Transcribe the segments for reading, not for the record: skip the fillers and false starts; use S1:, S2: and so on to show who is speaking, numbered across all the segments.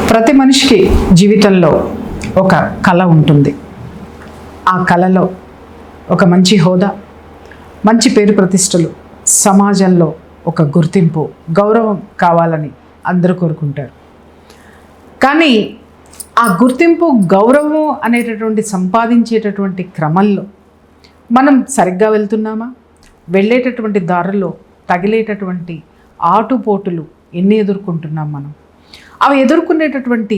S1: ప్రతి మనిషికి జీవితంలో ఒక కళ ఉంటుంది. ఆ కళలో ఒక మంచి హోదా, మంచి పేరు ప్రతిష్టలు, సమాజంలో ఒక గుర్తింపు, గౌరవం కావాలని అందరూ కోరుకుంటారు. కానీ ఆ గుర్తింపు, గౌరవం అనేటటువంటి సంపాదించేటటువంటి క్రమంలో మనం సరిగ్గా వెళ్తున్నామా? వెళ్ళేటటువంటి దారుల్లో తగిలేటటువంటి ఆటుపోటులు ఎన్ని ఎదుర్కొంటున్నాం మనం? అవి ఎదుర్కొనేటటువంటి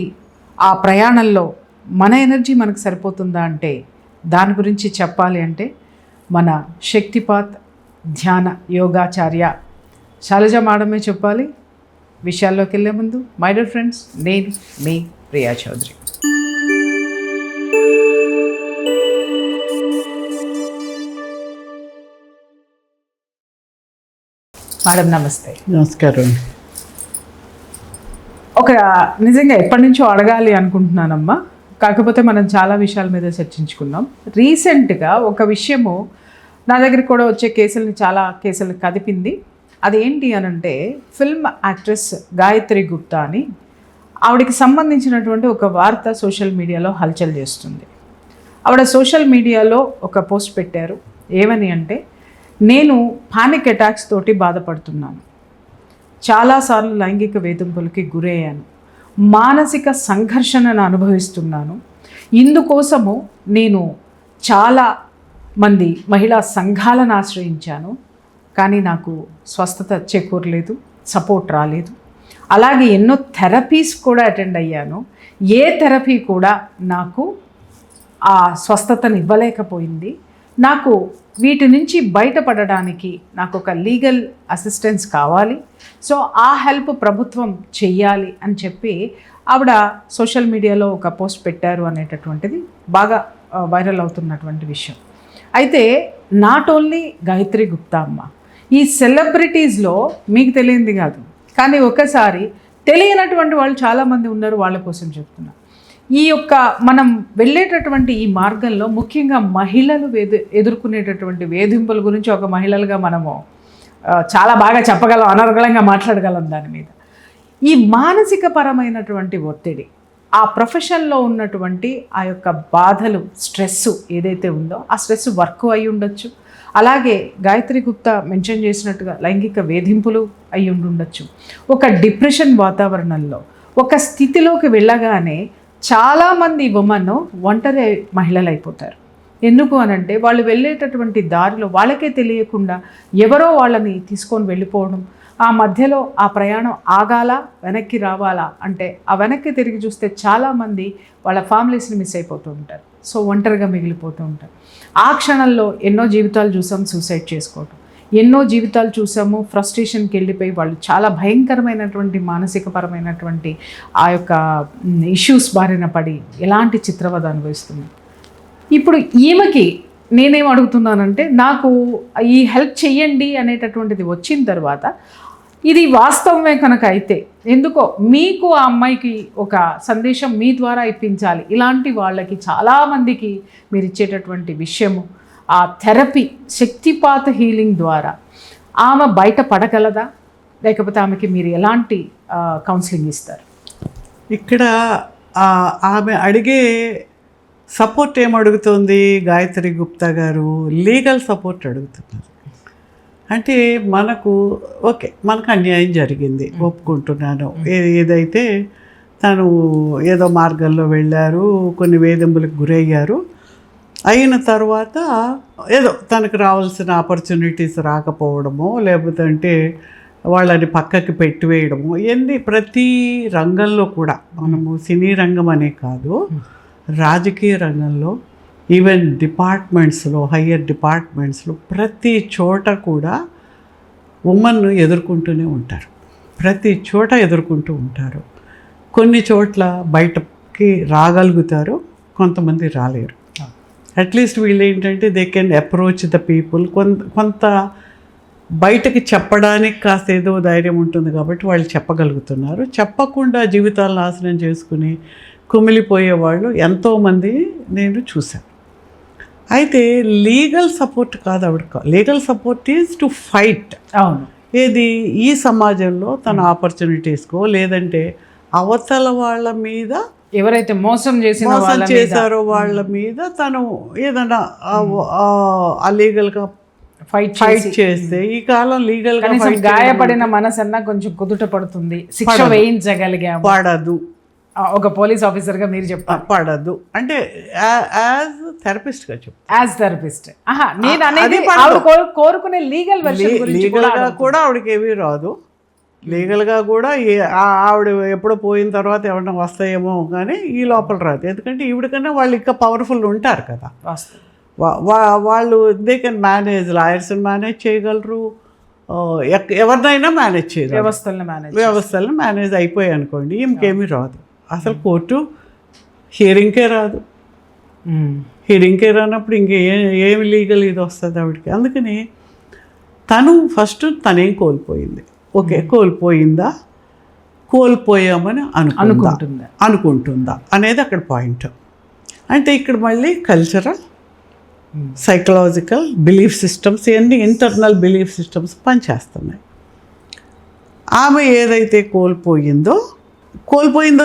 S1: ఆ ప్రయాణంలో మన ఎనర్జీ మనకు సరిపోతుందా అంటే, దాని గురించి చెప్పాలి అంటే మన శక్తిపాత్ ధ్యాన యోగాచార్య శైలజ మేడమే చెప్పాలి. విషయాల్లోకి వెళ్ళే ముందు మై డియర్ ఫ్రెండ్స్, నేను మీ ప్రియా చౌదరి. మేడం నమస్తే.
S2: నమస్కారం.
S1: ఒక నిజంగా ఎప్పటి నుంచో అడగాలి అనుకుంటున్నానమ్మా, కాకపోతే మనం చాలా విషయాల మీద చర్చించుకున్నాం. రీసెంట్గా ఒక విషయము నా దగ్గరికి కూడా వచ్చే చాలా కేసులు కదిపింది. అదేంటి అనంటే, ఫిల్మ్ యాక్ట్రెస్ గాయత్రి గుప్తా అని, ఆవిడకి సంబంధించినటువంటి ఒక వార్త సోషల్ మీడియాలో హల్చల్ చేస్తుంది. ఆవిడ సోషల్ మీడియాలో ఒక పోస్ట్ పెట్టారు. ఏమని అంటే, నేను పానిక్ అటాక్స్ తోటి బాధపడుతున్నాను, చాలాసార్లు లైంగిక వేధింపులకి గురయ్యాను, మానసిక సంఘర్షణను అనుభవిస్తున్నాను, ఇందుకోసము నేను చాలా మంది మహిళా సంఘాలను ఆశ్రయించాను, కానీ నాకు స్వస్థత చేకూరలేదు, సపోర్ట్ రాలేదు. అలాగే ఎన్నో థెరపీస్ కూడా అటెండ్ అయ్యాను, ఏ థెరపీ కూడా నాకు ఆ స్వస్థతను ఇవ్వలేకపోయింది. నాకు వీటి నుంచి బయటపడడానికి నాకు ఒక లీగల్ అసిస్టెన్స్ కావాలి, సో ఆ హెల్ప్ ప్రభుత్వం చెయ్యాలి అని చెప్పి ఆవిడ సోషల్ మీడియాలో ఒక పోస్ట్ పెట్టారు అనేటటువంటిది బాగా వైరల్ అవుతున్నటువంటి విషయం. అయితే నాట్ ఓన్లీ గాయత్రి గుప్తా అమ్మ, ఈ సెలబ్రిటీస్లో మీకు తెలియంది కాదు, కానీ ఒకసారి తెలియనటువంటి వాళ్ళు చాలామంది ఉన్నారు. వాళ్ళ కోసం చెప్తున్నా. ఈ యొక్క మనం వెళ్ళేటటువంటి ఈ మార్గంలో ముఖ్యంగా మహిళలు ఎదుర్కొనేటటువంటి వేధింపుల గురించి ఒక మహిళలుగా మనము చాలా బాగా చెప్పగలం, అనర్గళంగా మాట్లాడగలం దాని మీద. ఈ మానసిక పరమైనటువంటి ఒత్తిడి, ఆ ప్రొఫెషన్లో ఉన్నటువంటి ఆ యొక్క బాధలు, స్ట్రెస్ ఏదైతే ఉందో ఆ స్ట్రెస్ వర్క్ అయి ఉండొచ్చు. అలాగే గాయత్రి గుప్తా మెన్షన్ చేసినట్టుగా లైంగిక వేధింపులు అయి ఉండొచ్చు. ఒక డిప్రెషన్ వాతావరణంలో ఒక స్థితిలోకి వెళ్ళగానే చాలామంది ఉమెన్ ఒంటరి మహిళలు అయిపోతారు. ఎందుకు అనంటే, వాళ్ళు వెళ్ళేటటువంటి దారిలో వాళ్ళకే తెలియకుండా ఎవరో వాళ్ళని తీసుకొని వెళ్ళిపోవడం, ఆ మధ్యలో ఆ ప్రయాణం ఆగాలా వెనక్కి రావాలా అంటే ఆ వెనక్కి తిరిగి చూస్తే చాలామంది వాళ్ళ ఫ్యామిలీస్ని మిస్ అయిపోతూ ఉంటారు. సో ఒంటరిగా మిగిలిపోతూ ఉంటారు. ఆ క్షణంలో ఎన్నో జీవితాలు చూసాం సూసైడ్ చేసుకోవటం, ఎన్నో జీవితాలు చూసాము ఫ్రస్ట్రేషన్కి వెళ్ళిపోయి వాళ్ళు చాలా భయంకరమైనటువంటి మానసికపరమైనటువంటి ఆ యొక్క ఇష్యూస్ బారిన పడి ఎలాంటి చిత్రవద అనుభవిస్తుంది. ఇప్పుడు ఈమెకి నేనేం అడుగుతున్నానంటే, నాకు ఈ హెల్ప్ చెయ్యండి అనేటటువంటిది వచ్చిన తర్వాత ఇది వాస్తవమే కనుక అయితే ఎందుకో మీకు ఆ అమ్మాయికి ఒక సందేశం మీ ద్వారా ఇప్పించాలి. ఇలాంటి వాళ్ళకి చాలామందికి మీరు ఇచ్చేటటువంటి విషయము, ఆ థెరపీ శక్తిపాత హీలింగ్ ద్వారా ఆమె బయట పడగలదా, లేకపోతే ఆమెకి మీరు ఎలాంటి కౌన్సిలింగ్ ఇస్తారు?
S2: ఇక్కడ ఆమె అడిగే సపోర్ట్ ఏమడుగుతుంది గాయత్రి గుప్తా గారు? లీగల్ సపోర్ట్ అడుగుతున్నారు. అంటే మనకు ఓకే, మనకు అన్యాయం జరిగింది, ఒప్పుకుంటున్నాను. ఏదైతే తను ఏదో మార్గంలో వెళ్ళారు, కొన్ని వేధింపులకు గురయ్యారు, అయిన తర్వాత ఏదో తనకు రావాల్సిన ఆపర్చునిటీస్ రాకపోవడమో, లేకపోతే అంటే వాళ్ళని పక్కకి పెట్టివేయడము, ఇవన్నీ ప్రతి రంగంలో కూడా, మనము సినీ రంగం అనే కాదు, రాజకీయ రంగంలో, ఈవెన్ డిపార్ట్మెంట్స్లో, హయ్యర్ డిపార్ట్మెంట్స్లో ప్రతి చోట కూడా ఉమెన్ ఎదుర్కొంటూనే ఉంటారు. ప్రతి చోట ఎదుర్కొంటూ ఉంటారు. కొన్ని చోట్ల బయటకి రాగలుగుతారు, కొంతమంది రాలేరు. అట్లీస్ట్ వీళ్ళు ఏంటంటే they can approach the people. కొంత బయటకి చెప్పడానికి కాస్త ఏదో ధైర్యం ఉంటుంది కాబట్టి వాళ్ళు చెప్పగలుగుతున్నారు. చెప్పకుండా జీవితాలు నాశనం చేసుకుని కుమిలిపోయే వాళ్ళు ఎంతోమంది నేను చూశాను. అయితే లీగల్ సపోర్ట్ కాదు ఆవిడ. Legal support is to fight.
S1: అవును.
S2: ఏది ఈ సమాజంలో తన ఆపర్చునిటీస్కో, లేదంటే అవతల వాళ్ళ మీద
S1: ఎవరైతే మోసం
S2: చేశారో వాళ్ళ మీద తను ఏదైనా అలీగల్గా ఫైట్ చేస్తే, ఈ కాలం లీగల్గా
S1: గాయపడిన మనసన్నా కొంచెం కుదుట పడుతుంది, శిక్ష వేయించగలిగా
S2: పడదు.
S1: ఒక పోలీస్ ఆఫీసర్గా మీరు చెప్పారు
S2: పడదు అంటే యాజ్ థెరపిస్ట్గా
S1: యాజ్ థెరపిస్ట్ నేను అనేది కోరుకునే లీగల్
S2: లీగల్గా కూడా ఆవిడకి ఏమీ రాదు. లీగల్గా కూడా ఆవిడ ఎప్పుడో పోయిన తర్వాత ఏమన్నా వస్తాయేమో కానీ ఈ లోపల రాదు. ఎందుకంటే ఈవిడకన్నా వాళ్ళు ఇంకా పవర్ఫుల్ ఉంటారు కదా. వాళ్ళు దే కెన్ మేనేజ్, లాయర్స్ని మేనేజ్ చేయగలరు, ఎవరినైనా మేనేజ్ చేయగలరు, వ్యవస్థలను మేనేజ్ అయిపోయాయి అనుకోండి. ఇంకేమీ రాదు అసలు. కోర్టు హియరింగ్కే రాదు. హియరింగ్కే రానప్పుడు ఏమి లీగల్ ఇది వస్తుంది ఆవిడకి. అందుకని తను ఫస్ట్ తనేం కోల్పోయింది, ఓకే కోల్పోయిందా, కోల్పోయామని అనుకుంటుందా అనేది అక్కడ పాయింట్. అంటే ఇక్కడ మళ్ళీ కల్చరల్, సైకలాజికల్ బిలీఫ్ సిస్టమ్స్, ఇవన్నీ ఇంటర్నల్ బిలీఫ్ సిస్టమ్స్ పనిచేస్తున్నాయి. ఆమె ఏదైతే కోల్పోయిందో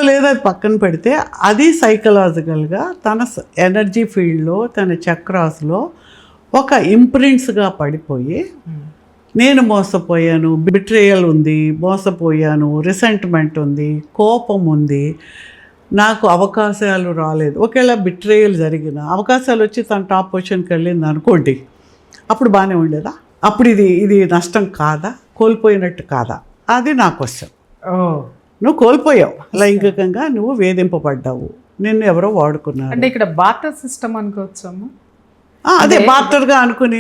S2: లేదో అది పక్కన పెడితే, అది సైకలాజికల్గా తన ఎనర్జీ ఫీల్డ్లో, తన చక్రాస్లో ఒక ఇంప్రింట్స్గా పడిపోయి, నేను మోసపోయాను, బిట్రేయల్ ఉంది, మోసపోయాను, రిసెంట్మెంట్ ఉంది, కోపం ఉంది, నాకు అవకాశాలు రాలేదు. ఒకవేళ బిట్రేయల్ జరిగిన అవకాశాలు వచ్చి తన టాప్ పొజిషన్కి వెళ్ళింది అనుకోండి, అప్పుడు బాగానే ఉండేదా? అప్పుడు ఇది నష్టం కాదా, కోల్పోయినట్టు కాదా? అది నా క్వశ్చన్. నువ్వు కోల్పోయావు, లైంగికంగా నువ్వు వేధింపబడ్డావు, నిన్ను ఎవరో వాడుకున్నారు.
S1: అంటే ఇక్కడ బార్టర్ సిస్టమ్ అనుకోవచ్చు.
S2: అదే బార్టర్గా అనుకుని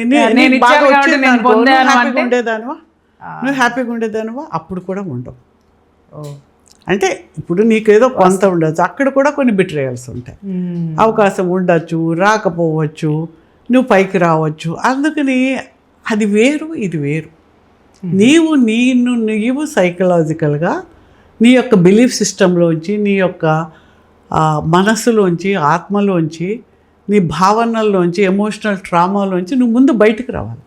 S2: ఉండేదానివా, నువ్వు హ్యాపీగా ఉండేదానివా? అప్పుడు కూడా ఉండవు. అంటే ఇప్పుడు నీకేదో కొంత ఉండొచ్చు, అక్కడ కూడా కొన్ని బిట్రేయల్స్ ఉంటాయి. అవకాశం ఉండొచ్చు, రాకపోవచ్చు, నువ్వు పైకి రావచ్చు. అందుకని అది వేరు, ఇది వేరు. నీవు సైకలాజికల్గా నీ యొక్క బిలీఫ్ సిస్టంలోంచి, నీ యొక్క మనస్సులోంచి, ఆత్మలోంచి, నీ భావనల్లోంచి, ఎమోషనల్ ట్రామాలోంచి నువ్వు ముందు బయటకు రావాలి.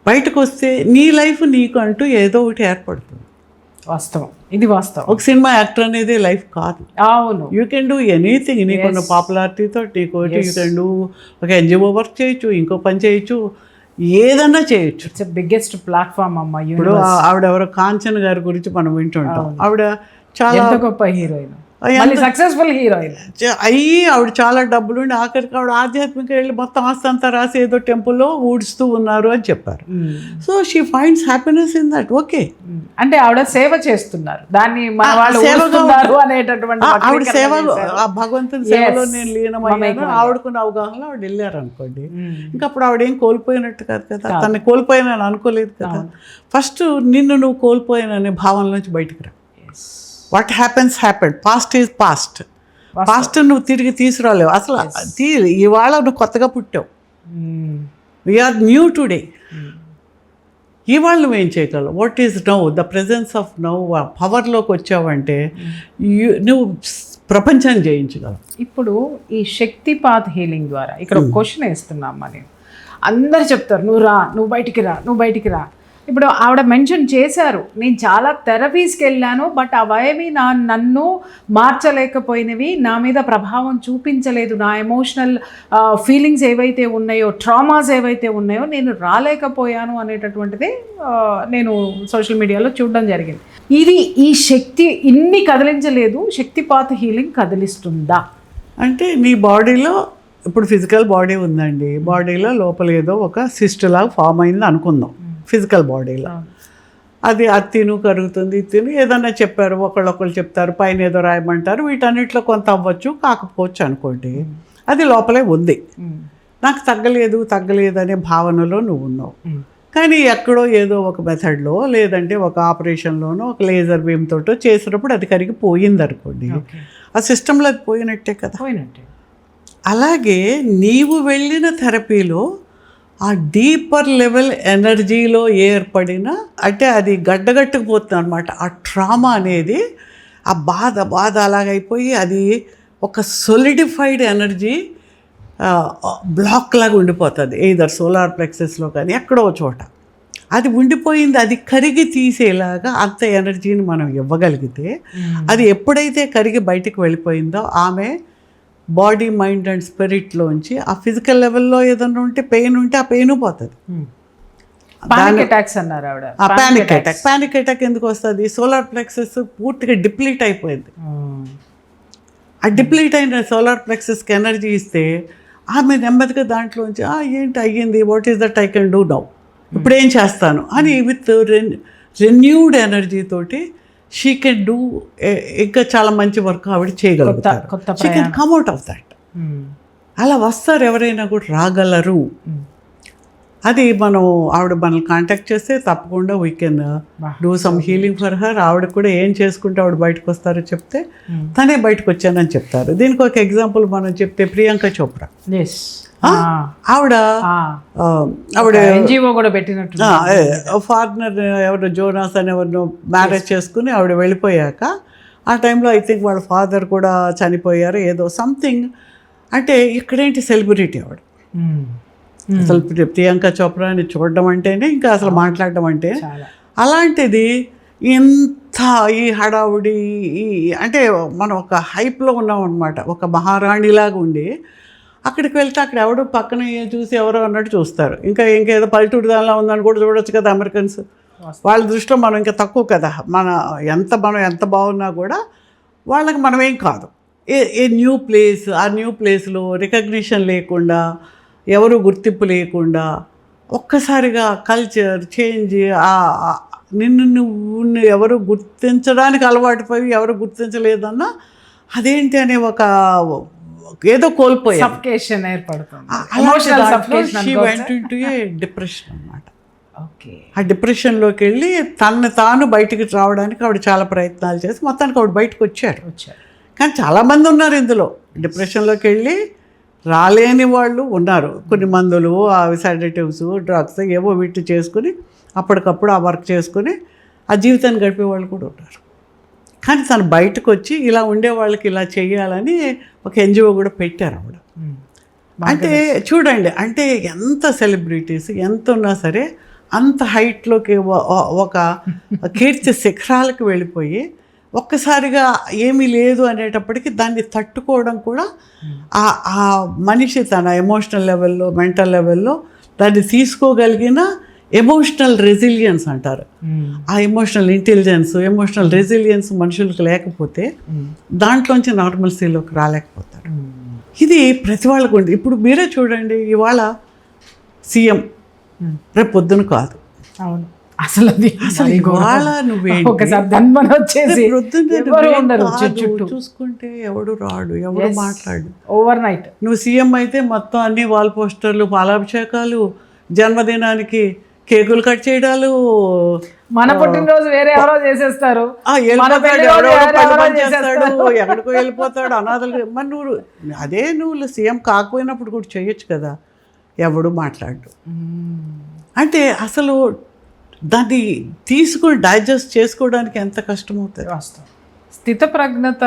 S2: బయటకు వస్తే నీ లైఫ్ నీకు అంటూ ఏదో ఒకటి ఏర్పడుతుంది.
S1: వాస్తవం, ఇది వాస్తవం.
S2: ఒక సినిమా యాక్టర్ అనేది లైఫ్ కాదు.
S1: అవును,
S2: యూ కెన్ డూ ఎనీథింగ్. నీకున్న పాపులారిటీతో నీకోటి యూ కెన్ డూ, ఒక ఎన్జిఓ వర్క్ చేయొచ్చు, ఇంకో పని చేయొచ్చు, ఏదన్నా చేయొచ్చు.
S1: ఇట్స్ బిగ్గెస్ట్ ప్లాట్ఫామ్ అమ్మా.
S2: ఇప్పుడు ఆవిడెవరో కాంచన్ గారి గురించి మనం వింటుంటాం. ఆవిడ చాలా
S1: గొప్ప హీరోయిన్, సక్సెస్ఫుల్ హీరోయిన్
S2: ఆవిడ చాలా డబ్బులుండి ఆఖరికి ఆవిడ ఆధ్యాత్మిక వెళ్ళి మొత్తం ఆస్తి అంతా రాసి ఏదో టెంపుల్లో ఊడుస్తూ ఉన్నారు అని చెప్పారు. So she finds happiness in that. Okay,
S1: అంటే ఆవిడ సేవ చేస్తున్నారు, దాన్ని అనేటటువంటి
S2: ఆవిడ సేవ, ఆ భగవంతుని సేవలో నేను లీనమయ్యాను, ఆవిడకున్న అవగాహన ఆవిడ వెళ్ళారు అనుకోండి. ఇంకా అప్పుడు ఆవిడ ఏం కోల్పోయినట్టు కాదు కదా, తను కోల్పోయినని అనుకోలేదు కదా. ఫస్ట్ నిన్ను నువ్వు కోల్పోయిననే భావనలోంచి బయటకు రా. What happens happened, past is past. Past నువ్వు తిరిగి తీసుకురాలేవు అసలు. ఇవాళ నువ్వు కొత్తగా పుట్టావు, వీఆర్ న్యూ టుడే. ఇవాళ నువ్వేం చేయగలవు? What is now, the presence of now. పవర్లోకి వచ్చావంటే నువ్వు ప్రపంచాన్ని జయించగలవు.
S1: ఇప్పుడు ఈ శక్తిపాత్ హీలింగ్ ద్వారా ఇక్కడ ఒక క్వశ్చన్ వేస్తున్నామ్మా. నేను అందరు చెప్తారు నువ్వు బయటికి రా. ఇప్పుడు ఆవిడ మెన్షన్ చేశారు, నేను చాలా థెరపీస్కి వెళ్ళాను, బట్ అవేవి నన్ను మార్చలేకపోయినవి, నా మీద ప్రభావం చూపించలేదు. నా ఎమోషనల్ ఫీలింగ్స్ ఏవైతే ఉన్నాయో, ట్రామాస్ ఏవైతే ఉన్నాయో, నేను రాలేకపోయాను అనేటటువంటిది నేను సోషల్ మీడియాలో చూడడం జరిగింది. ఈ శక్తి ఇన్ని కదిలించలేదు, శక్తిపాత్ హీలింగ్ కదిలిస్తుందా?
S2: అంటే నీ బాడీలో ఇప్పుడు ఫిజికల్ బాడీ ఉందండి, బాడీలో లోపల ఏదో ఒక సిస్ట్ లాగా ఫామ్ అయింది అనుకుందాం. ఫిజికల్ బాడీలో అది తిను కరుగుతుంది, తిను ఏదన్నా చెప్పారు, ఒకళ్ళు చెప్తారు, పైన ఏదో రాయమంటారు, వీటన్నిటిలో కొంత అవ్వచ్చు కాకపోవచ్చు అనుకోండి. అది లోపలే ఉంది. నాకు తగ్గలేదు అనే భావనలో నువ్వు ఉన్నావు. కానీ ఎక్కడో ఏదో ఒక మెథడ్లో, లేదంటే ఒక ఆపరేషన్లోనో, ఒక లేజర్ బీమ్ తోటో చేసినప్పుడు అది కరిగి పోయింది అనుకోండి. ఆ సిస్టంలో అది పోయినట్టే కదా. అలాగే నీవు వెళ్ళిన థెరపీలో ఆ డీపర్ లెవెల్ ఎనర్జీలో ఏర్పడిన, అంటే అది గడ్డగట్టుకుపోతుంది అనమాట. ఆ ట్రామా అనేది, ఆ బాధ అలాగైపోయి అది ఒక సొలిడిఫైడ్ ఎనర్జీ బ్లాక్ లాగా ఉండిపోతుంది. ఈధర్ సోలార్ ప్లెక్సెస్లో కానీ ఎక్కడో చోట. అది ఉండిపోయింది, అది కరిగి తీసేలాగా అంత ఎనర్జీని మనం ఇవ్వగలిగితే, అది ఎప్పుడైతే కరిగి బయటికి వెళ్ళిపోయిందో ఆమె బాడీ, మైండ్ అండ్ స్పిరిట్లోంచి ఆ ఫిజికల్ లెవెల్లో ఏదైనా ఉంటే పెయిన్ ఉంటే ఆ పెయిన్ పోతుంది.
S1: పానిక్ అటాక్స్ అన్నారు ఆవిడ.
S2: పానిక్ అటాక్ ఎందుకు వస్తుంది? సోలార్ ప్లెక్సస్ పూర్తిగా డిప్లీట్ అయిపోయింది. ఆ డిప్లీట్ అయిన సోలార్ ప్లెక్సస్కి ఎనర్జీ ఇస్తే ఆమె నెమ్మదిగా దాంట్లోంచి ఏంటి అయ్యింది, what is that I can do now, ఇప్పుడు ఏం చేస్తాను అని విత్ రెన్యూడ్ ఎనర్జీ తోటి షీ కెన్ డూ ఇంకా చాలా మంచి వర్క్ ఆవిడ చేయగలుగుతారు. She can come out of that. అలా వస్తారు, ఎవరైనా కూడా రాగలరు. అది మనం ఆవిడ మనల్ని కాంటాక్ట్ చేస్తే తప్పకుండా we can do some healing for her. ఆవిడ కూడా ఏం చేసుకుంటే ఆవిడ బయటకు వస్తారో చెప్తే తనే బయటకు వచ్చానని చెప్తారు. దీనికి ఒక ఎగ్జాంపుల్ మనం చెప్తే ప్రియాంక చోప్రా, ఆవిడ
S1: ఎన్జిఓ కూడా పెట్టినట్టు
S2: ఫారినర్ ఎవరు జోనాస్ అని ఎవరినో మ్యారేజ్ చేసుకుని ఆవిడ వెళ్ళిపోయాక ఆ టైంలో ఐ థింక్ వాళ్ళ ఫాదర్ కూడా చనిపోయారు, ఏదో సంథింగ్. అంటే ఇక్కడేంటి సెలబ్రిటీ ఆవిడ. అసలు ప్రియాంక చోప్రాని చూడడం అంటేనే ఇంకా అసలు మాట్లాడడం అంటే, అలాంటిది ఇంత ఈ హడావుడి అంటే మనం ఒక హైప్లో ఉన్నాం అనమాట. ఒక మహారాణిలాగా ఉండి అక్కడికి వెళ్తే అక్కడ ఎవడో పక్కన చూసి ఎవరో అన్నట్టు చూస్తారు. ఇంకేదో పల్లెటూరు దానిలో ఉందని కూడా చూడొచ్చు కదా అమెరికన్స్. వాళ్ళ దృష్టిలో మనం ఇంకా తక్కువ కదా. మనం ఎంత బాగున్నా కూడా వాళ్ళకి మనమేం కాదు. ఏ న్యూ ప్లేస్, ఆ న్యూ ప్లేస్లో రికగ్నిషన్ లేకుండా, ఎవరు గుర్తింపు లేకుండా, ఒక్కసారిగా కల్చర్ చేంజ్, నువ్వు ఎవరు గుర్తించడానికి అలవాటు పోయి ఎవరు గుర్తించలేదన్నా అదేంటి అనే ఒక ఏదో కోల్పోయి
S1: సఫికేషన్ ఏర్పడుతుంది.
S2: డిప్రెషన్ అన్నమాట. ఆ డిప్రెషన్లోకి వెళ్ళి తాను బయటికి రావడానికి ఆవిడ చాలా ప్రయత్నాలు చేసి మొత్తానికి ఆవిడ బయటకు వచ్చారు. కానీ చాలామంది ఉన్నారు ఇందులో. డిప్రెషన్లోకి వెళ్ళి రాలేని వాళ్ళు ఉన్నారు. కొన్ని మందులు, సెడేటివ్స్, డ్రగ్స్ ఏవో వీటి చేసుకుని అప్పటికప్పుడు ఆ వర్క్ చేసుకుని ఆ జీవితాన్ని గడిపే వాళ్ళు కూడా ఉన్నారు. కానీ తను బయటకు వచ్చి ఇలా ఉండే వాళ్ళకి ఇలా చేయాలని ఒక ఎన్జిఓ కూడా పెట్టారు ఆవిడ. అంటే చూడండి, అంటే ఎంత సెలబ్రిటీస్ ఎంత ఉన్నా సరే అంత హైట్లోకి ఒక కీర్తి శిఖరాలకు వెళ్ళిపోయి ఒక్కసారిగా ఏమీ లేదు అనేటప్పటికీ దాన్ని తట్టుకోవడం కూడా ఆ మనిషి తన ఎమోషనల్ లెవెల్లో, మెంటల్ లెవెల్లో దాన్ని తీసుకోగలిగిన ఎమోషనల్ రెసిలియన్స్ అంటారు. ఆ ఎమోషనల్ ఇంటెలిజెన్స్, ఎమోషనల్ రెసిలియన్స్ మనుషులకు లేకపోతే దాంట్లోంచి నార్మల్సీలోకి రాలేకపోతారు. ఇది ప్రతి వాళ్ళకు ఉంది. ఇప్పుడు మీరే చూడండి, ఇవాళ సీఎం రేపు పొద్దున కాదు.
S1: అవును, అసలు
S2: ఇవాళ చూసుకుంటే ఎవడు రాడు, ఎవడు మాట్లాడు.
S1: ఓవర్ నైట్
S2: నువ్వు సీఎం అయితే మొత్తం అన్ని వాల్ పోస్టర్లు, పాలాభిషేకాలు, జన్మదినానికి కేకులు కట్ చేయడాలు.
S1: మన పుట్టినరోజు వేరే ఎవరో చేసేస్తారు,
S2: ఎక్కడికో వెళ్ళిపోతాడు, అనాథలు. మరి నువ్వు సీఎం కాకపోయినప్పుడు కూడా చేయొచ్చు కదా. ఎవడు మాట్లాడు. అంటే అసలు దాన్ని తీసుకుని డైజెస్ట్ చేసుకోవడానికి ఎంత కష్టమవుతుంది. స్థితప్రజ్ఞత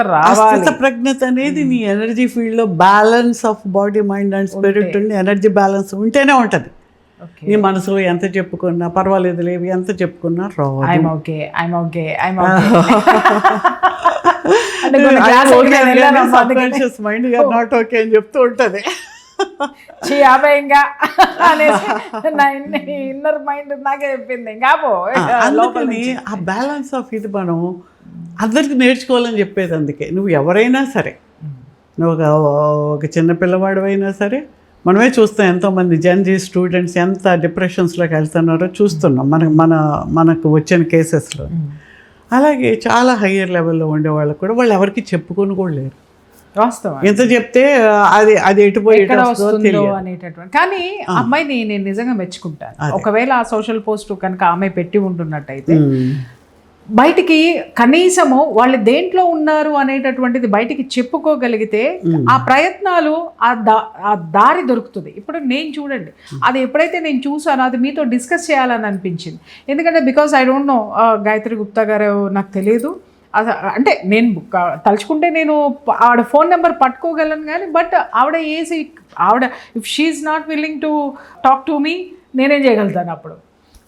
S2: అనేది నీ ఎనర్జీ ఫీల్డ్లో balance of body, mind and spirit ఉండి ఎనర్జీ బ్యాలెన్స్ ఉంటేనే ఉంటుంది. నీ మనసులో ఎంత చెప్పుకున్నా పర్వాలేదు, లేవి ఎంత చెప్పుకున్నా మైండ్ నాట్ ఓకే అని చెప్తూ ఉంటుంది.
S1: ఇన్నర్ మైండ్ నాకే చెప్పింది.
S2: ఆ బ్యాలెన్స్ ఆఫ్ ఇది మనం అందరికి నేర్చుకోవాలని చెప్పేది. అందుకే నువ్వు ఎవరైనా సరే, నువ్వు ఒక చిన్న పిల్లవాడు అయినా సరే, మనమే చూస్తాం ఎంతోమంది జెన్జీ స్టూడెంట్స్ ఎంత డిప్రెషన్స్లోకి వెళ్తున్నారో చూస్తున్నాం మనకు వచ్చిన కేసెస్లో. అలాగే చాలా హయ్యర్ లెవెల్లో ఉండే వాళ్ళకు కూడా వాళ్ళు ఎవరికి చెప్పుకొని కూడా లేరు. ఎంత చెప్తే అది ఎటుపోయి
S1: అనేటటువంటి. కానీ అమ్మాయిని నేను నిజంగా మెచ్చుకుంటాను. ఒకవేళ ఆ సోషల్ పోస్ట్ కనుక ఆమె పెట్టి ఉంటున్నట్టయితే బయటికి కనీసము వాళ్ళు దేంట్లో ఉన్నారు అనేటటువంటిది బయటికి చెప్పుకోగలిగితే ఆ ప్రయత్నాలు ఆ దారి దొరుకుతుంది. ఇప్పుడు నేను చూడండి, అది ఎప్పుడైతే నేను చూసానో అది మీతో డిస్కస్ చేయాలని అనిపించింది. ఎందుకంటే because I don't know Gayatri Gupta గారు నాకు తెలియదు. అంటే నేను తలుచుకుంటే నేను ఆవిడ ఫోన్ నెంబర్ పట్టుకోగలను కానీ, బట్ ఆవిడ if she's not willing to talk to me, నేనేం చేయగలుగుతాను అప్పుడు.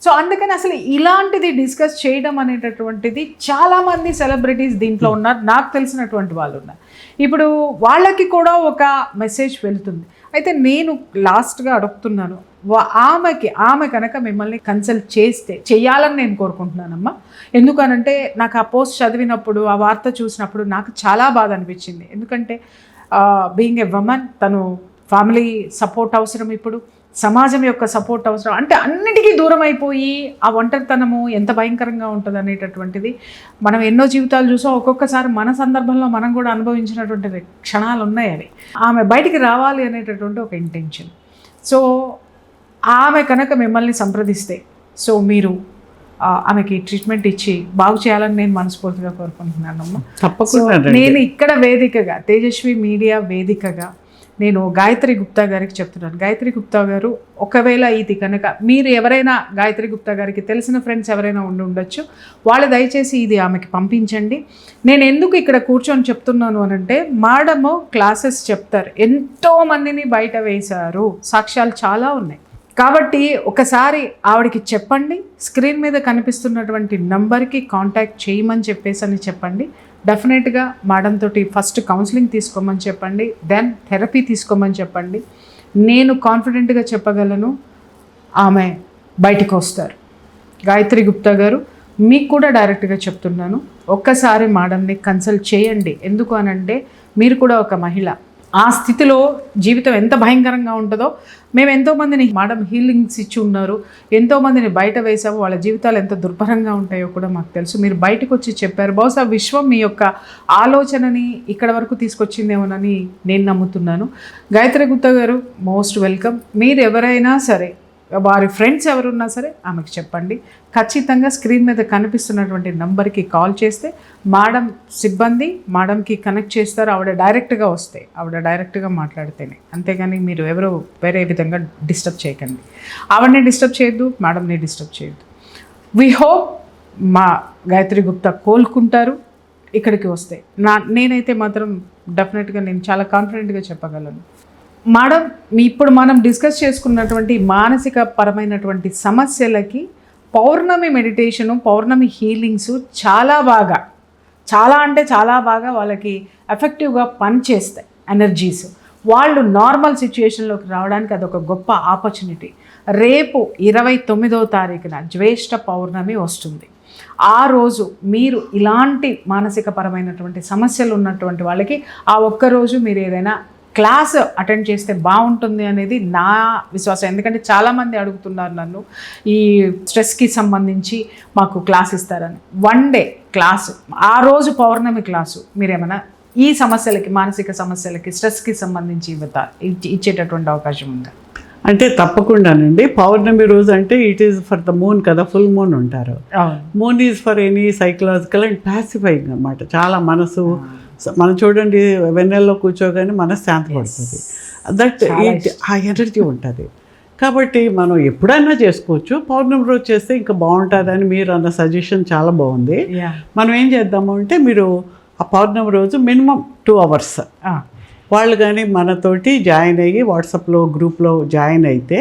S1: సో అందుకని అసలు ఇలాంటిది డిస్కస్ చేయడం అనేటటువంటిది చాలామంది సెలబ్రిటీస్ దీంట్లో ఉన్నారు, నాకు తెలిసినటువంటి వాళ్ళు ఉన్నారు. ఇప్పుడు వాళ్ళకి కూడా ఒక మెసేజ్ వెళ్తుంది. అయితే నేను లాస్ట్గా అడుగుతున్నాను, ఆమె కనుక మిమ్మల్ని కన్సల్ట్ చేయాలని నేను కోరుకుంటున్నానమ్మా. ఎందుకనంటే నాకు ఆ పోస్ట్ చదివినప్పుడు, ఆ వార్త చూసినప్పుడు నాకు చాలా బాధ అనిపించింది. ఎందుకంటే బీయింగ్ ఏ ఉమెన్, తను ఫ్యామిలీ సపోర్ట్ అవసరం, ఇప్పుడు సమాజం యొక్క సపోర్ట్ అవసరం, అంటే అన్నిటికీ దూరం అయిపోయి ఆ ఒంటరితనము ఎంత భయంకరంగా ఉంటుంది అనేటటువంటిది మనం ఎన్నో జీవితాలు చూసాం. ఒక్కొక్కసారి మన సందర్భంలో మనం కూడా అనుభవించినటువంటి క్షణాలు ఉన్నాయి. అవి ఆమె బయటికి రావాలి అనేటటువంటి ఒక ఇంటెన్షన్. సో ఆమె కనుక మిమ్మల్ని సంప్రదిస్తే సో మీరు ఆమెకి ట్రీట్మెంట్ ఇచ్చి బాగు చేయాలని నేను మనస్ఫూర్తిగా కోరుకుంటున్నానమ్మా.
S2: తప్పకుండా
S1: నేను ఇక్కడ వేదికగా, తేజస్వి మీడియా వేదికగా నేను గాయత్రి గుప్తా గారికి చెప్తున్నాను. గాయత్రి గుప్తా గారు, ఒకవేళ ఇది కనుక మీరు ఎవరైనా గాయత్రి గుప్తా గారికి తెలిసిన ఫ్రెండ్స్ ఎవరైనా ఉండొచ్చు, వాళ్ళు దయచేసి ఇది ఆమెకి పంపించండి. నేను ఎందుకు ఇక్కడ కూర్చొని చెప్తున్నాను అనంటే, మేడము క్లాసెస్ చెప్తారు, ఎంతోమందిని బయట వేశారు, సాక్ష్యాలు చాలా ఉన్నాయి. కాబట్టి ఒకసారి ఆవిడకి చెప్పండి, స్క్రీన్ మీద కనిపిస్తున్నటువంటి నంబర్కి కాంటాక్ట్ చేయమని చెప్పండి. డెఫినెట్గా మేడం తోటి ఫస్ట్ కౌన్సిలింగ్ తీసుకోమని చెప్పండి, దెన్ థెరపీ తీసుకోమని చెప్పండి. నేను కాన్ఫిడెంట్గా చెప్పగలను, ఆమె బయటకు వస్తారు. గాయత్రి గుప్తా గారు, మీకు కూడా డైరెక్ట్గా చెప్తున్నాను, ఒక్కసారి మేడంని కన్సల్ట్ చేయండి. ఎందుకు అనంటే మీరు కూడా ఒక మహిళ, ఆ స్థితిలో జీవితం ఎంత భయంకరంగా ఉంటుందో మేము ఎంతోమందిని మేడం హీలింగ్స్ ఇచ్చి ఉన్నారు, ఎంతోమందిని బయట వేసాము, వాళ్ళ జీవితాలు ఎంత దుర్భరంగా ఉంటాయో కూడా మాకు తెలుసు. మీరు బయటకు వచ్చి చెప్పారు. బహుశా విశ్వం మీ యొక్క ఆలోచనని ఇక్కడ వరకు తీసుకొచ్చిందేమోనని నేను నమ్ముతున్నాను. గాయత్రి గుప్తా గారు, మోస్ట్ వెల్కమ్. మీరు ఎవరైనా సరే, వారి ఫ్రెండ్స్ ఎవరున్నా సరే ఆమెకు చెప్పండి. ఖచ్చితంగా స్క్రీన్ మీద కనిపిస్తున్నటువంటి నంబర్కి కాల్ చేస్తే మేడం సిబ్బంది మేడంకి కనెక్ట్ చేస్తారు. ఆవిడ డైరెక్ట్గా వస్తే, ఆవిడ డైరెక్ట్గా మాట్లాడితేనే, అంతేగాని మీరు ఎవరో వేరే విధంగా డిస్టర్బ్ చేయకండి. ఆవిడని డిస్టర్బ్ చేయొద్దు, మేడంని డిస్టర్బ్ చేయొద్దు. వీ హోప్ మా గాయత్రి గుప్తా కోలుకుంటారు ఇక్కడికి వస్తే. నేనైతే మాత్రం డెఫినెట్గా నేను చాలా కాన్ఫిడెంట్గా చెప్పగలను. మేడం, ఇప్పుడు మనం డిస్కస్ చేసుకున్నటువంటి మానసిక పరమైనటువంటి సమస్యలకి పౌర్ణమి మెడిటేషను, పౌర్ణమి హీలింగ్స్ చాలా బాగా వాళ్ళకి ఎఫెక్టివ్గా పనిచేస్తాయి. ఎనర్జీస్ వాళ్ళు నార్మల్ సిచ్యుయేషన్లోకి రావడానికి అదొక గొప్ప ఆపర్చునిటీ. రేపు 29వ తారీఖున జ్యేష్ఠ పౌర్ణమి వస్తుంది. ఆ రోజు మీరు ఇలాంటి మానసిక పరమైనటువంటి సమస్యలు ఉన్నటువంటి వాళ్ళకి ఆ ఒక్కరోజు మీరు ఏదైనా క్లాస్ అటెండ్ చేస్తే బాగుంటుంది అనేది నా విశ్వాసం. ఎందుకంటే చాలామంది అడుగుతున్నారు నన్ను, ఈ స్ట్రెస్కి సంబంధించి మాకు క్లాస్ ఇస్తారని. 1 డే క్లాసు, ఆ రోజు పౌర్ణమి క్లాసు మీరేమైనా ఈ సమస్యలకి, మానసిక సమస్యలకి, స్ట్రెస్కి సంబంధించి ఇచ్చేటటువంటి అవకాశం ఉందా?
S2: అంటే తప్పకుండానండి. పౌర్ణమి రోజు అంటే it is for the moon కదా, ఫుల్ మూన్ ఉంటారు. Moon is for any psychological and pacifying అన్నమాట. చాలా మనసు, మనం చూడండి వెన్నెల్లో కూర్చోగానే మనసు శాంతపడుతుంది. దట్ ఆ ఎనర్జీ ఉంటుంది. కాబట్టి మనం ఎప్పుడైనా చేసుకోవచ్చు. పౌర్ణమి రోజు చేస్తే ఇంకా బాగుంటుందని మీరు అన్న సజెషన్ చాలా బాగుంది. మనం ఏం చేద్దాము అంటే, మీరు ఆ పౌర్ణమి రోజు మినిమం 2 hours వాళ్ళు కానీ మనతోటి జాయిన్ అయ్యి వాట్సాప్లో గ్రూప్లో జాయిన్ అయితే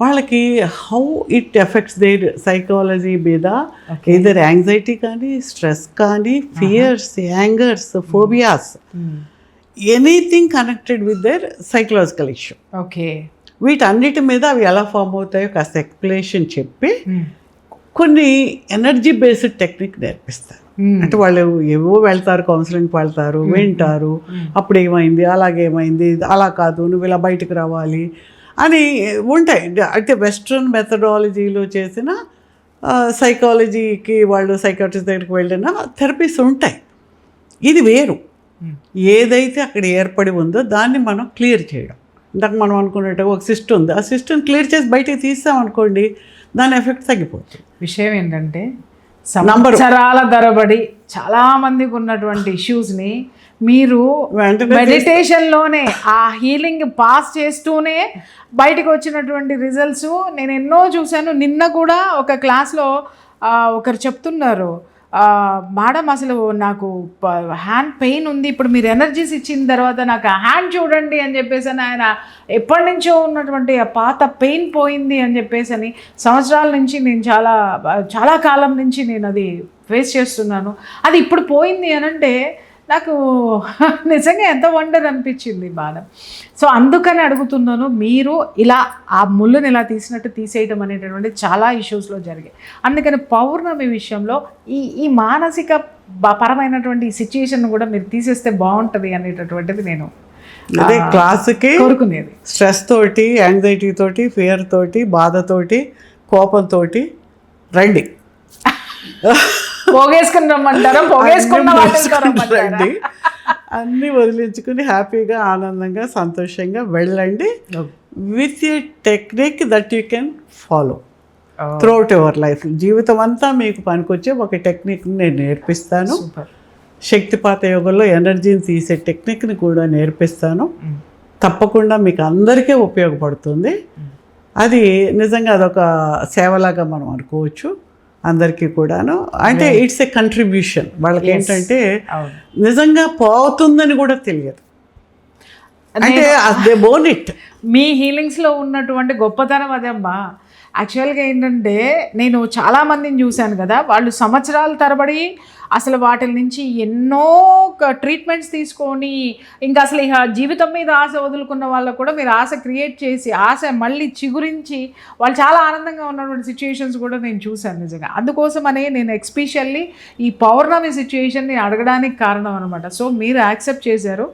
S2: వాళ్ళకి how it affects their psychology మీద, ఏదర్ యాంగ్జైటీ కానీ, స్ట్రెస్ కానీ, fears, angers, phobias, anything connected with their psychological issue.
S1: Okay,
S2: వీటన్నిటి మీద అవి ఎలా ఫామ్ అవుతాయో కాస్త ఎక్స్ప్లెనేషన్ చెప్పి కొన్ని ఎనర్జీ బేస్డ్ టెక్నిక్ నేర్పిస్తారు. అంటే వాళ్ళు ఏవో వెళ్తారు, కౌన్సిలింగ్కి వెళ్తారు, వింటారు, అప్పుడు ఏమైంది, అలాగేమైంది, అలా కాదు, నువ్వు ఇలా బయటకు రావాలి అని ఉంటాయి. అయితే వెస్ట్రన్ మెథడాలజీలో చేసిన సైకాలజీకి వాళ్ళు సైకాట్రిస్ట్ దగ్గరికి వెళ్ళిన థెరపీస్ ఉంటాయి. ఇది వేరు. ఏదైతే అక్కడ ఏర్పడి ఉందో దాన్ని మనం క్లియర్ చేయడం. ఇందాక మనం అనుకున్నట్టుగా ఒక సిస్టమ్ ఉంది, ఆ సిస్టమ్ క్లియర్ చేసి బయటకు తీసామనుకోండి, దాని ఎఫెక్ట్ తగ్గిపోతుంది.
S1: విషయం ఏంటంటే, సంవత్సరాల తరబడి చాలామందికి ఉన్నటువంటి ఇష్యూస్ని మీరు మెడిటేషన్లోనే ఆ హీలింగ్ పాస్ చేస్తూనే బయటకు వచ్చినటువంటి రిజల్ట్స్ నేను ఎన్నో చూశాను. నిన్న కూడా ఒక క్లాస్లో ఒకరు చెప్తున్నారు, మేడం అసలు నాకు హ్యాండ్ పెయిన్ ఉంది, ఇప్పుడు మీరు ఎనర్జీస్ ఇచ్చిన తర్వాత నాకు ఆ హ్యాండ్ చూడండి అని చెప్పేసి అని ఆయన ఎప్పటి నుంచో ఉన్నటువంటి ఆ పాత పెయిన్ పోయింది అని చెప్పేసి అని సంవత్సరాల నుంచి నేను చాలా కాలం నుంచి నేను అది ఫేస్ చేస్తున్నాను, అది ఇప్పుడు పోయింది అని అంటే నాకు నిజంగా ఎంత వండర్ అనిపించింది మేడం. సో అందుకని అడుగుతున్నాను, మీరు ఇలా ఆ ముళ్ళుని ఇలా తీసినట్టు తీసేయడం అనేటటువంటి చాలా ఇష్యూస్లో జరిగాయి. అందుకని పౌర్ణమి విషయంలో ఈ మానసిక పరమైనటువంటి సిచ్యుయేషన్ కూడా మీరు తీసేస్తే బాగుంటుంది అనేటటువంటిది నేను
S2: అదే క్లాసుకి
S1: కోరుకునేది.
S2: స్ట్రెస్ తోటి, యాంగ్జైటీ తోటి, ఫియర్ తోటి, బాధతోటి, కోపంతోటి రండి,
S1: పోగేసుకుని రమ్మంటారా, పోగేసుకున్న
S2: రండి, అన్నీ వదిలించుకుని హ్యాపీగా, ఆనందంగా, సంతోషంగా వెళ్ళండి with a technique that you can follow throughout your life. జీవితం అంతా మీకు పనికొచ్చే ఒక టెక్నిక్ని నేను నేర్పిస్తాను. శక్తిపాత యోగంలో ఎనర్జీని తీసే టెక్నిక్ని కూడా నేర్పిస్తాను. తప్పకుండా మీకు అందరికీ ఉపయోగపడుతుంది. అది నిజంగా అదొక సేవలాగా మనం అనుకోవచ్చు అందరికీ కూడాను. అంటే ఇట్స్ ఏ కంట్రిబ్యూషన్. వాళ్ళకి ఏంటంటే నిజంగా పోతుందని కూడా తెలియదు, అంటే దే బోన్ ఇట్.
S1: మీ హీలింగ్స్లో ఉన్నటువంటి గొప్పతనం అదమ్మా. యాక్చువల్గా ఏంటంటే నేను చాలామందిని చూశాను కదా, వాళ్ళు సంవత్సరాల తరబడి అసలు వాటి నుంచి ఎన్నో ట్రీట్మెంట్స్ తీసుకొని ఇంకా అసలు ఇక జీవితం మీద ఆశ వదులుకున్న వాళ్ళకు కూడా మీరు ఆశ క్రియేట్ చేసి ఆశ మళ్ళీ చిగురించి వాళ్ళు చాలా ఆనందంగా ఉన్నటువంటి సిచ్యుయేషన్స్ కూడా నేను చూశాను నిజంగా. అందుకోసమనే నేను ఎక్స్పెషల్లీ ఈ పౌర్ణమి సిచ్యుయేషన్ని అడగడానికి కారణం అనమాట. సో మీరు యాక్సెప్ట్ చేశారు.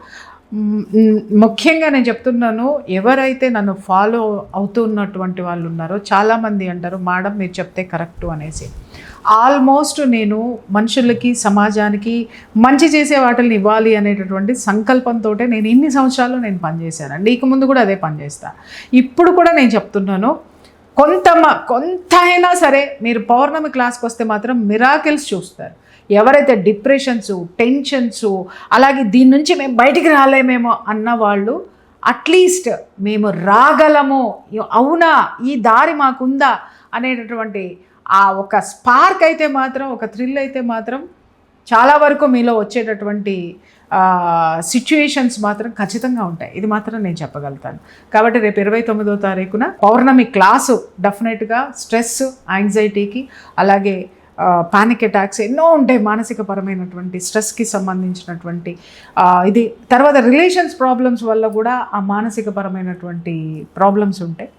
S1: ముఖ్యంగా నేను చెప్తున్నాను, ఎవరైతే నన్ను ఫాలో అవుతున్నటువంటి వాళ్ళు ఉన్నారో చాలామంది అంటారు మేడం మీరు చెప్తే కరెక్టు అనేసి. ఆల్మోస్ట్ నేను మనుషులకి, సమాజానికి మంచి చేసే వాటిని ఇవ్వాలి అనేటటువంటి సంకల్పంతో నేను ఇన్ని సంవత్సరాలు నేను పనిచేశానండి. ఇక ముందు కూడా అదే పనిచేస్తాను. ఇప్పుడు కూడా నేను చెప్తున్నాను, కొంత అయినా సరే మీరు పౌర్ణమి క్లాస్కి వస్తే మాత్రం మిరాకిల్స్ చూస్తారు. ఎవరైతే డిప్రెషన్స్, టెన్షన్స్, అలాగే దీని నుంచి మేము బయటికి రాలేమేమో అన్న వాళ్ళు అట్లీస్ట్ మేము రాగలము, అవునా ఈ దారి మాకుందా అనేటటువంటి ఆ ఒక స్పార్క్ అయితే మాత్రం, ఒక థ్రిల్ అయితే మాత్రం చాలా వరకు మీలో వచ్చేటటువంటి సిచ్యుయేషన్స్ మాత్రం ఖచ్చితంగా ఉంటాయి. ఇది మాత్రం నేను చెప్పగలుగుతాను. కాబట్టి రేపు 29వ తారీఖున పౌర్ణమి క్లాసు డెఫినెట్గా స్ట్రెస్, యాంగ్జైటీకి, అలాగే పానిక్ అటాక్స్ ఎన్నో ఉంటాయి, మానసిక పరమైనటువంటి స్ట్రెస్కి సంబంధించినటువంటి ఇది. తర్వాత రిలేషన్స్ ప్రాబ్లమ్స్ వల్ల కూడా ఆ మానసిక పరమైనటువంటి ప్రాబ్లమ్స్ ఉంటాయి.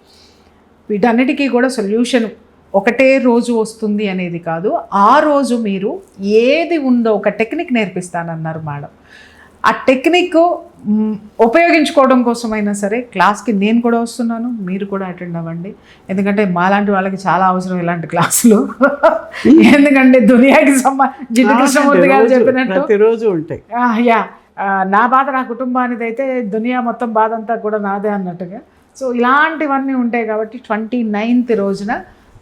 S1: వీటన్నిటికీ కూడా సొల్యూషన్ ఒకటే రోజు వస్తుంది అనేది కాదు. ఆ రోజు మీరు ఏది ఉందో ఒక టెక్నిక్ నేర్పిస్తానన్నారు మేడం. ఆ టెక్నిక్ ఉపయోగించుకోవడం కోసమైనా సరే క్లాస్కి నేను కూడా వస్తున్నాను, మీరు కూడా అటెండ్ అవ్వండి. ఎందుకంటే మాలాంటి వాళ్ళకి చాలా అవసరం ఇలాంటి క్లాసులు. ఎందుకంటే దునియాకి జిడ్డు కృష్ణమూర్తి గారు చెప్పినట్టు
S2: ప్రతిరోజు ఉంటాయి.
S1: యా, నా బాధ నా కుటుంబానిది అయితే దునియా మొత్తం బాధ అంతా కూడా నాదే అన్నట్టుగా. సో ఇలాంటివన్నీ ఉంటాయి కాబట్టి 29th రోజున,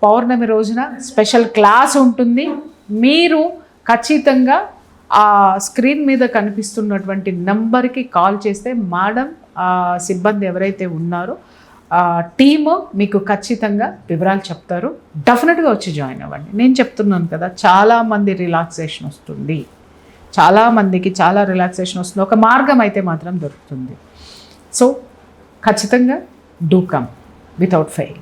S1: పౌర్ణమి రోజున స్పెషల్ క్లాస్ ఉంటుంది. మీరు ఖచ్చితంగా ఆ స్క్రీన్ మీద కనిపిస్తున్నటువంటి నంబర్కి కాల్ చేస్తే మేడం, సిబ్బంది ఎవరైతే ఉన్నారో టీము మీకు ఖచ్చితంగా వివరాలు చెప్తారు. డెఫినెట్గా వచ్చి జాయిన్ అవ్వండి. నేను చెప్తున్నాను కదా, చాలామంది రిలాక్సేషన్ వస్తుంది, చాలామందికి చాలా రిలాక్సేషన్ వస్తుంది. ఒక మార్గం అయితే మాత్రం దొరుకుతుంది. సో ఖచ్చితంగా డూ కమ్ వితౌట్ ఫెయిల్.